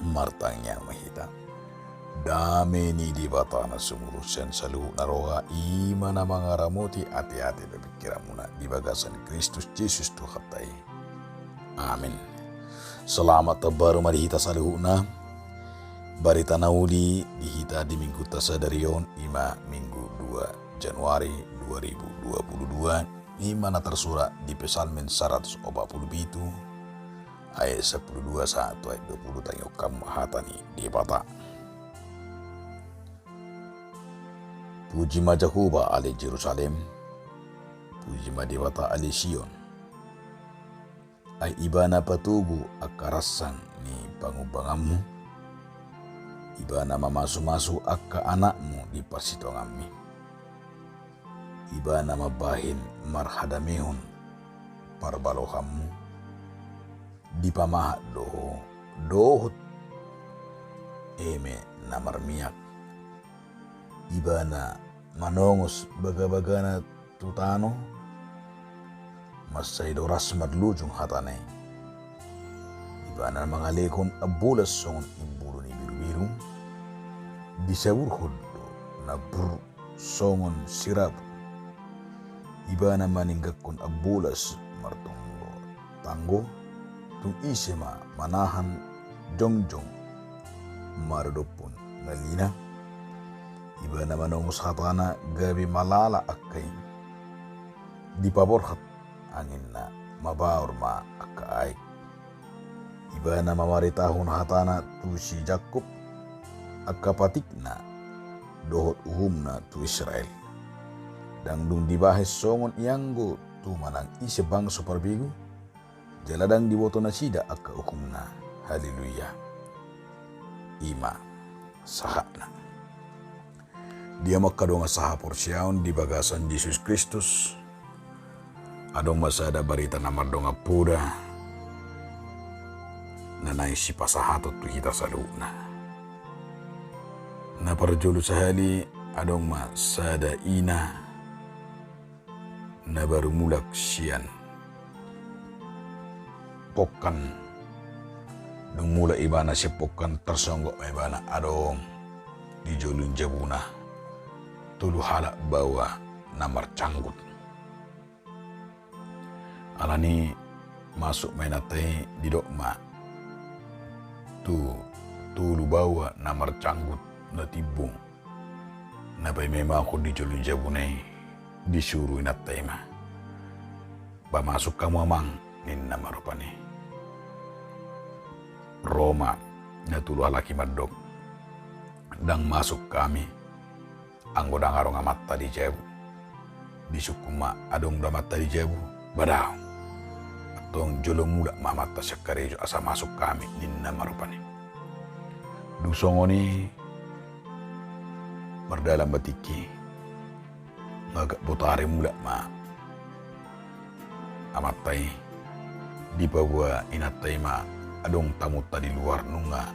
martangnya mahita. Dame ni di batana sumurusan salu naroga ima na mangaramuti ati-ati bepikiramuna di bagasan Kristus Yesus Tuhatai. Amin. Selamat baru marihita saluhuna. Barita nauli dihita di minggu tasadarion ima minggu 2 Januari 2022 ima na tersura di Psalmen 147 ayat 12 1 ayat 20 tangyo kamu hatani di bata. Puji ma Jahuba ale Jerusalem, puji ma Dewata ale Sion. Ay ibana patugu akarasan ni pangubanganmu, ibana mamasu-masu akka anakmu di pasitonganmi, ibana mabahin marhadamehon parbalohammu, di pamahat dohot eme namarmiak, ibana manongos baga-bagana tutano masay doras madlujung hatane, ibana mangalekon abulas songon imbulu ni biru-biru disawurhod na bur songon sirap, ibana maninggakon abulas martunggo tanggo tung isema manahan jongjong maradopon ngalina, iba na manongos hatana gabi malala akkay di paborhat angin na mabaor ma akkaay, iba na mamaritahon hatana tu si Jacob akkapatik na dohot uhum na tu Israel, dangdung dibahas songon ianggo tu manang isi bangso parbigu jaladang diboto na sida akka uhum na. Haleluya. Ima sahakna dia makadong saha porsyaon di bagasan Yesus Kristus adong masada barita na mardong apuda na naisi pasahatot tu kita saluna na parjulu sahali adong masada ina na baru mulak sian pokan dong mula ibana si pokan tersonggok ibana adong di jolun jabuna tulu halak bawa namar canggut alani masuk mainate di dokma tu tulu bawa namar canggut na tibung na bay memang ako di jolun jabunay disuruh inatay ma ba masuk kamu amang nin namarupani Roma na tulu halaki madok dang masuk kami anggo dang arong amat tadi jebu di sukuma adong damat tadi jebu badaw atong jolong muda mamata sakarejo asa masuk kami ninna marupani dusongoni berdalam batiki ngagak botare mula ma amatay di pabua inatay ma adong tamu tadi luar nunga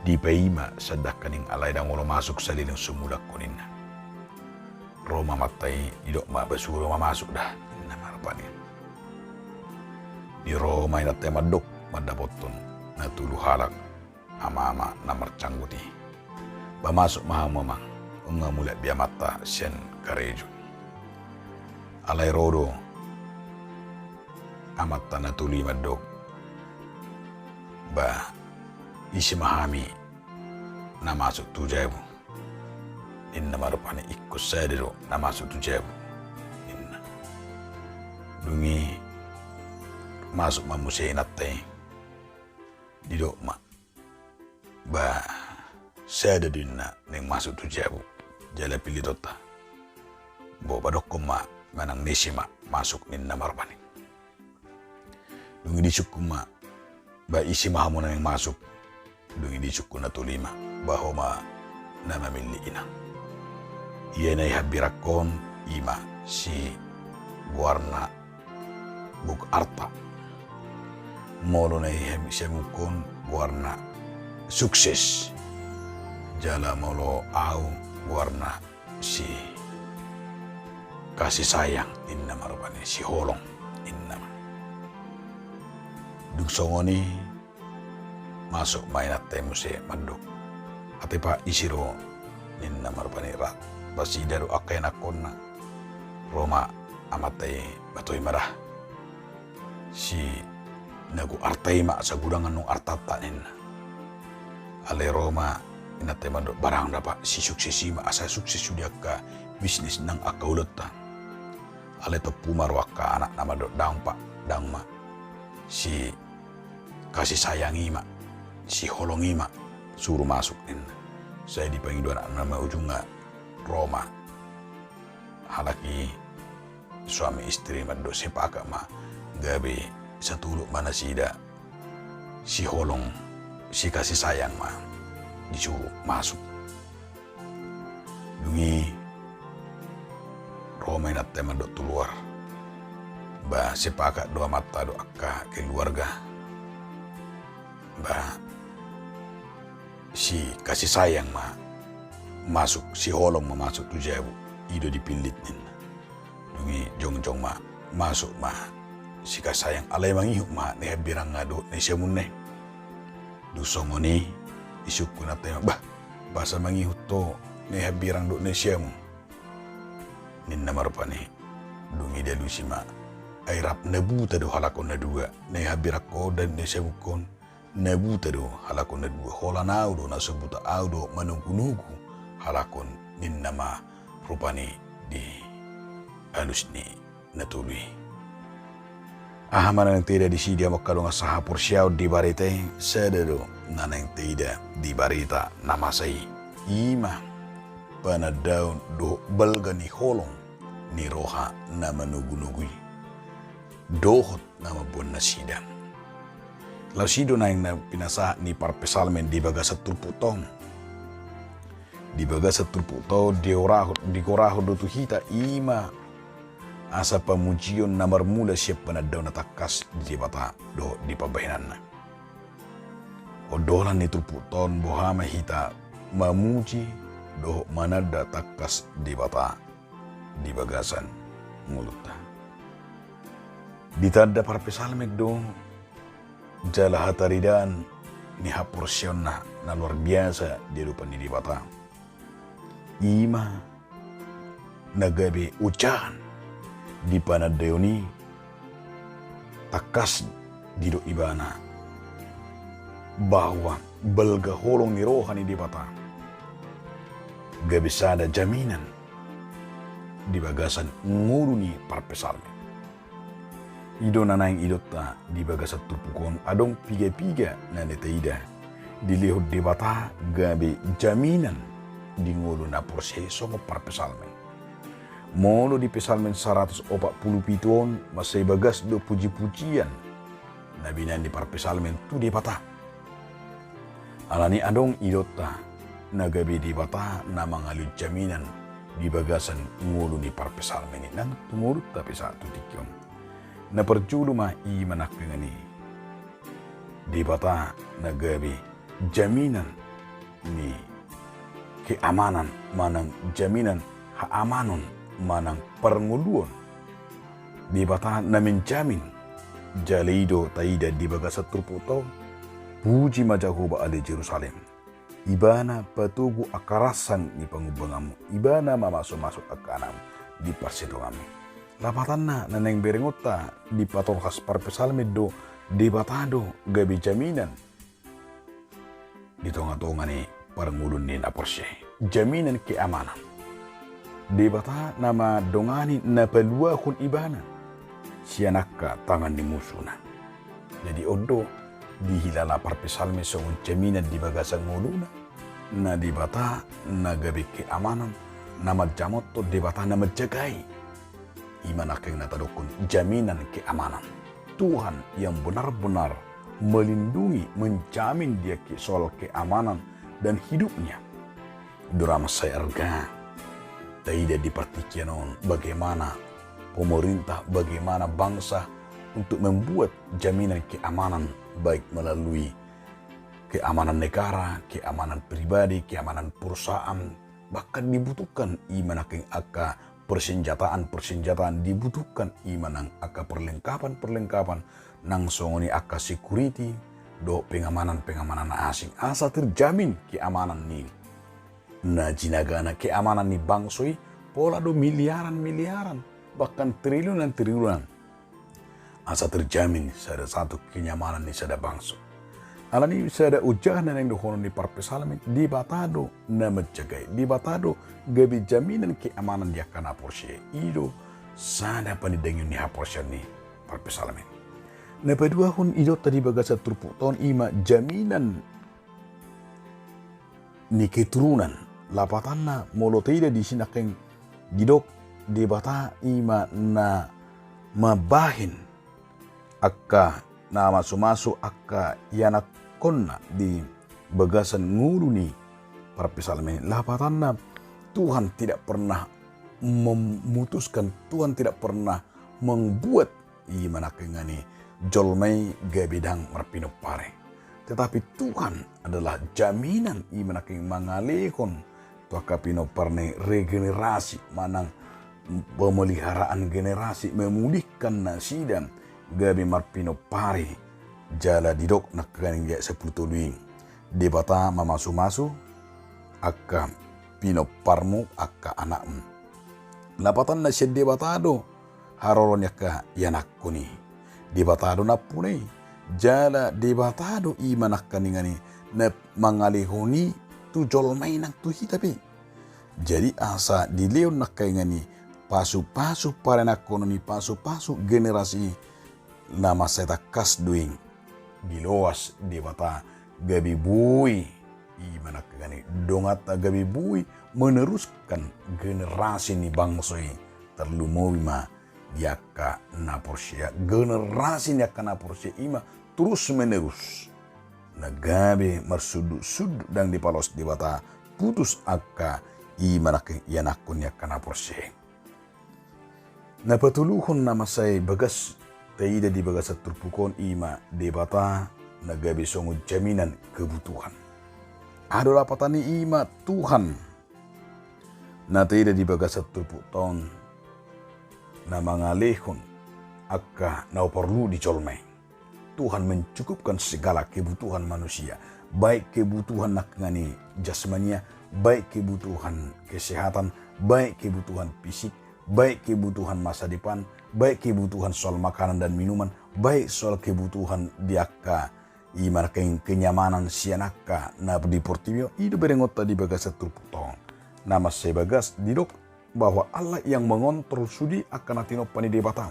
di paima sadak kaning alay dang ulo masuk sa lilang sumulak kunin Roma matay idok mabasuro mamasuk dah na marapanin di Roma inatay madok madaboton na tulu halak ama-ama na marcangguti bamasuk mahamamang unga mula biamata siyan karejo alay rodo amata na tuli madok ba isi mahami na masuk tujabu inna marupani ikut sadero na masuk tujabu inna dungi masuk mamusay natay didok ma ba sada din na neng masuk tujabu jala pilitota bo badok ma manang nisima masuk ninna marupani dungi disukuma ba isi mahamu na yang masuk dung ini cukup na tulima bahwa na mamili ina iya na ihabirakon ima si warna buk arta molo na ihabisamukon warna sukses jala molo au warna si kasih sayang inna marupani si holong inna dugsongoni masuk mainat temu se madok. Ate pa isiro nin namar panirat. Basidaru akay nakonna. Roma amatay batoy marah. Si nagu artay ma sa gudangan nung artata nin. Ale Roma inatay madok barang dapat si suksesi ma asa sukses sudia ka bisnis nang akaulot ta. Ale to pumarwak ka anak nama dok dang pa dang ma. Si kasih sayangi ma, si holongi ma, suruh masuk nin. Saya dipanggil anak nama ujungnya Roma. Halaki suami istri mado sepakat ma gabi satuluk mana sida si holong si kasih sayang ma disuruh masuk. Dungi Roma inat tema dok keluar. Ba sepakat dua mata do akka keluarga. Ba si kasih sayang ma masuk, si holong ma masuk tu jabu ido dipilit nin. Dungi jong ma masuk ma si kasih sayang alay mangihuk ma ne birang ngado ne siamun ne. Du songoni isuk kuna tema bah bahasa mangihut to ne birang do ne siamun. Nin namar pani dungi delusi ma airap nabuta do halakon na dua ne habirako dan ne sebukon nabuta do halakon na dua holanau do nasebuta audo manugunugu halakon nin nama rupani di alus ni natului. Ahama nang tidak di sidia makalunga saha porsiaw di barita sedero nanang tidak di barita nama sai ima panadaw do balga ni holong ni roha na manugunugui. Dohot nama buwan na sidam. Lausido na yung pinasa ni parpesalmen di baga sa tulputong. Di baga sa tulputong di koraho do tuhita ima asa pamujion na marmula siya panadaw na takas di bata do di pabahinan na. O dolan ni tulputong bohama hita mamuji do manada takas di bata di bagasan nguluta. Ditanda para pesalmek do jala hataridan ni haporsyon na luar biasa di lupan di bata. Ima nagabi ucahan di panadayon ni takas di do ibana bahwa balga holong ni rohan di bata. Gabi sada jaminan di bagasan nguru ni para pesalmek. Ido na nang idota di baga sa tupukon adong piga-piga na netaida dilihod di bata gabi jaminan di ngolo na proseso mo para pesalmen. Molo di pesalmen 147 masay bagas do puji-pujian na binan di para pesalmen tu di bata. Alani adong idota na gabi di bata na mga jaminan di bagasan ngolo ni para pesalmen nang tumurut tapi satu tikyon. Na perjulu ma i manakengani di bata na gabi jaminan ni keamanan manang jaminan haamanon manang pernguluan di bata na menjamin jalido taida di baga sa turputo puji majahuba ali Jerusalem ibana patugu akarasan ni pangubangamu ibana mamasuk akanam di persitongamu. Lapatan na neng berengota di patol khas parpesalmedo di batado gabi jaminan di tonga-tonga ni parangulun ni naporsye jaminan keamanan di bata nama dongani na palua kun ibana sianaka tangan di musuna jadi odo di hilala parpesalme songon jaminan di bagasan nguluna na di bata na gabi keamanan nama jamoto di bata nama jagai iman aking natadukun jaminan keamanan. Tuhan yang benar-benar melindungi, menjamin dia soal keamanan dan hidupnya. Durama saya erga, tidak dipertikianon bagaimana pemerintah, bagaimana bangsa untuk membuat jaminan keamanan baik melalui keamanan negara, keamanan pribadi, keamanan perusahaan, bahkan dibutuhkan iman aking aka persenjataan dibutuhkan iman ang aka perlengkapan nang songoni aka security do pengamanan asing asa terjamin keamanan ni na jinagana keamanan ni bangsoi pola do miliaran bahkan triliunan asa terjamin sada satu kenyamanan ni sada bangso alani sada ujahan yang dohono ni parpesalamin di batado na menjagai di batado gabi jaminan keamanan dia kana porsi ido sada panidengin ni haporsi ni parpesalamin. Na paduahon ido tadi baga sa tahun ima jaminan ni keturunan lapatan na moloteida di sinakeng gidok di bata ima na mabahin akka na masu akka yanak konna di bagasan ngulu ni parpesalamin lapatan na Tuhan tidak pernah memutuskan, Tuhan tidak pernah membuat ima nakengani jolmai gabidang marpino pare. Tetapi Tuhan adalah jaminan imanaking mangalekon tuaka pino parne regenerasi manang pemeliharaan generasi memulihkan nasidam gabi marpino pare jala didok nakaganing ya 10 luing debata mamasu-masu akka pino parmu akka anakmu lapatan na siya debatado haroron yaka yanakuni debatado na punay jala debatado imanak kaningani na mangalihoni tu jolmay nang tuhi tapi jadi asa di leon nakayngani pasu-pasu para nakonomi pasu-pasu generasi nama seta kas duing biloas debata gabi bui imanak kani dongat gabi bui meneruskan generasi ni bangsoi terlumowi ma diaka naporsia generasi ni akan naporsia ima terus menerus nagabe marsuduk-suduk dan dipalos di bata putus akka imanak yanakun akan naporsia na patuluhon nama say bagas taida di bagas terpukon ima di bata nagabe songo jaminan kebutuhan adalah patani ima Tuhan na taida di bagas terpukon na mangalehon akka na perlu dicolmai. Tuhan mencukupkan segala kebutuhan manusia, baik kebutuhan nakngani jasmania, baik kebutuhan kesehatan, baik kebutuhan fisik, baik kebutuhan masa depan, baik kebutuhan soal makanan dan minuman, baik soal kebutuhan diakka imarkain kenyamanan sianaka na deportivio itu berengota di bagas terputong. Nama saya bagas didok bahwa Allah yang mengontrol sudi akan atino pani debata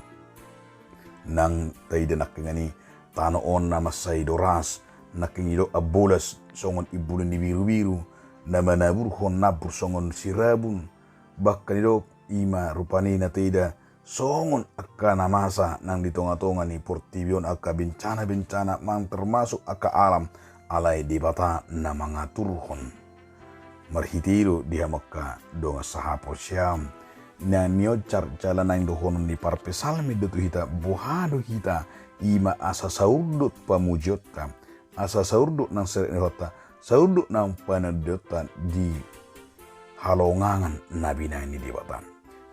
nang taida nakengani tano on nama say doras nakengido abolas songon ibulin di biru-biru nama naburhon nabur songon sirabun bahkan ido ima rupani na taida songon akka namasa nang ditonga-tonga ni portibion akka bencana-bencana mang termasuk akka alam alai debata na mangaturhon marhitiru dia maka donga sahapor syam na niocar jalan yang dohonon di parpesalmi dutu hita bohado hita ima asa saurdut pamujota asa saurdut nang serehota saurdut nang panadota di halongangan nabina ini di batan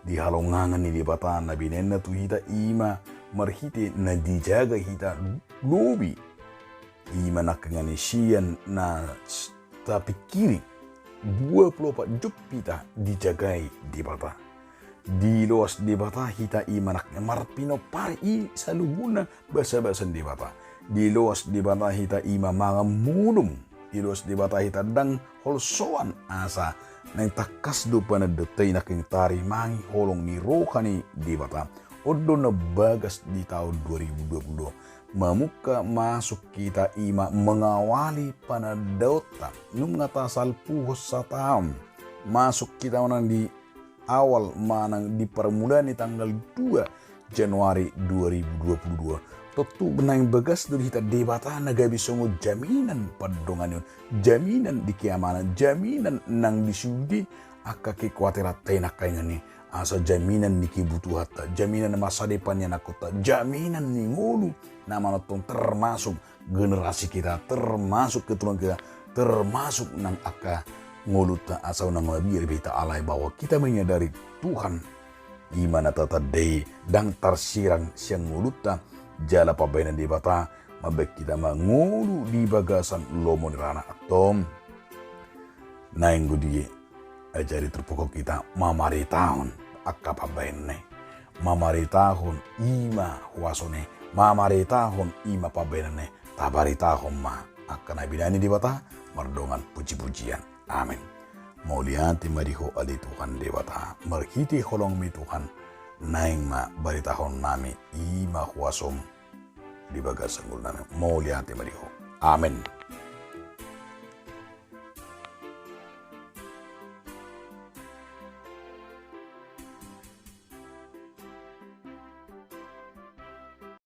di halongangan ini di batan nabina na tu hita ima marhiti na dijaga hita lobi ima nakengani sian na tapi kiri 24 jam kita dijagai di bata di luas di bata hita imanak marpino pari saluguna basa-basa di bata di luas di bata hita ima mga mulum di luas di bata hita dang holsoan asa nang takas do panadetay na king tari mangi holong ni rohani di bata odo na bagas di tahun 2022 mamuka masuk kita ima mengawali panadota nung ngatasal puhos sa tahun masuk kita orang di awal manang di permulaan di tanggal 2 Januari 2022 tentu benang bagas dari kita debata naga bisongo jaminan padongan yun jaminan di keamanan jaminan nang disudi akka kekhawatiran tenak kayaknya nih asa jaminan di kebutuhan jaminan masa depannya nakota jaminan nih ngulu nama nonton termasuk generasi kita termasuk keturunan kita termasuk nang akka nguluta asal nang lebih kita alai bahwa kita menyadari Tuhan imana tata dei dang tarsirang siang nguluta jala pabainan di bata mabek kita mangulu di bagasan lomo nirana atom. Naing gudi ajari terpukau kita mamari tahun akka pabainne. Mamari tahun ima huasone. Mamari tahun ima pabainne. Tabari tahun ma akan abidani di bata merdongan puji-pujian. Amin. Mauliati mariho ali Tuhan dewata. Merhiti holong mi Tuhan. Naing ma bari tahun nami ima huasom di bagasan nami. Mauliati mariho. Amin.